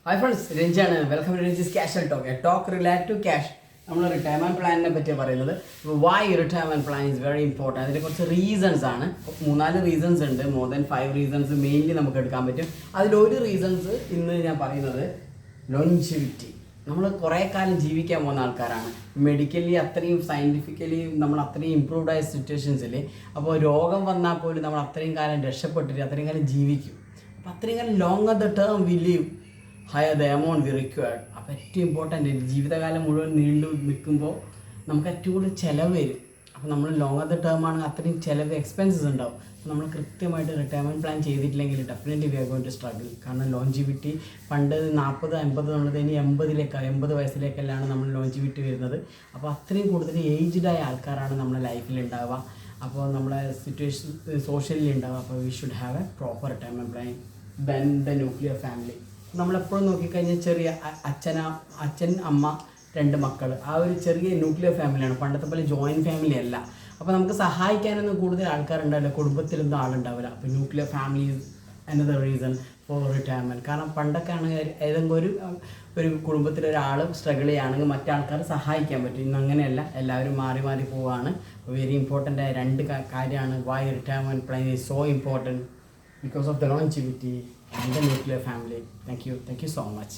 Hi friends, രഞ്ജാണ്. Welcome to Ranji's cash talk. Talk relate to cash. നമ്മൾ retirement പ്ലാനിനെ പറ്റിയാണ് പറയുന്നത്. Why retirement plan is very important. അതിൻ്റെ കുറച്ച് റീസൺസ് ആണ്. 3-4 റീസൺസ് ഉണ്ട്. മോർ ദാൻ 5 റീസൺസ് മെയിൻലി നമുക്ക് എടുക്കാൻ പറ്റും. അതിലൊരു റീസൺസ് ഇന്ന് ഞാൻ പറയുന്നത് ലോഞ്ചിവിറ്റി. നമ്മൾ കുറേ കാലം ജീവിക്കാൻ പോകുന്ന ആൾക്കാരാണ്. മെഡിക്കലി അത്രയും സയൻറ്റിഫിക്കലി നമ്മൾ അത്രയും ഇമ്പ്രൂവ്ഡ് ആയ സിറ്റുവേഷൻസിൽ അപ്പോൾ രോഗം വന്നാൽ പോലും നമ്മൾ അത്രയും കാലം രക്ഷപ്പെട്ടിട്ട് അത്രയും കാലം ജീവിക്കും. അപ്പോൾ അത്രയും കാലം longer the term we live higher the amount we required. അപ്പോൾ ഏറ്റവും ഇമ്പോർട്ടൻ്റ് ജീവിതകാലം മുഴുവൻ നീണ്ടു നിൽക്കുമ്പോൾ നമുക്ക് ഏറ്റവും കൂടുതൽ ചിലവ് വരും. അപ്പോൾ നമ്മൾ ലോങ്ങർ ദ ടേം ആണെങ്കിൽ അത്രയും ചിലവ് എക്സ്പെൻസസ് ഉണ്ടാവും. അപ്പോൾ നമ്മൾ കൃത്യമായിട്ട് റിട്ടയർമെൻറ്റ് പ്ലാൻ ചെയ്തിട്ടില്ലെങ്കിൽ definitely we are going to struggle. കാരണം ലോഞ്ചിവിറ്റി പണ്ട് 40-50 എന്നുള്ളത് ഇനി 80 വയസ്സിലേക്കെല്ലാം നമ്മൾ ലോഞ്ചിവിറ്റി വരുന്നത്. അപ്പോൾ അത്രയും കൂടുതൽ ഏജ്ഡ് ആയ ആൾക്കാരാണ് നമ്മുടെ ലൈഫിൽ ഉണ്ടാവുക. അപ്പോൾ നമ്മളെ സിറ്റുവേഷൻ സോഷ്യലി ഉണ്ടാവുക. അപ്പോൾ we should have A proper retirement plan then the nuclear family. നമ്മളെപ്പോഴും നോക്കിക്കഴിഞ്ഞാൽ ചെറിയ അച്ഛൻ അമ്മ 2 മക്കൾ, ആ ഒരു ചെറിയ ന്യൂക്ലിയർ ഫാമിലിയാണ്. പണ്ടത്തെ പോലെ ജോയിൻറ്റ് ഫാമിലി അല്ല. അപ്പോൾ നമുക്ക് സഹായിക്കാനൊന്നും കൂടുതൽ ആൾക്കാരുണ്ടാവില്ല, കുടുംബത്തിലൊന്നും ആളുണ്ടാവില്ല. അപ്പോൾ nuclear family is another reason for retirement. കാരണം പണ്ടൊക്കെ ആണെങ്കിൽ ഏതെങ്കിലും ഒരു കുടുംബത്തിലൊരാൾ സ്ട്രഗിൾ ചെയ്യുകയാണെങ്കിൽ മറ്റാൾക്കാർ സഹായിക്കാൻ പറ്റും. ഇന്ന് അങ്ങനെയല്ല, എല്ലാവരും മാറി മാറി പോവുകയാണ്. വെരി ഇമ്പോർട്ടൻ്റ് ആയ 2 കാര്യമാണ് why retirement plan is so important. Because of the longevity and the nuclear family. Thank you so much.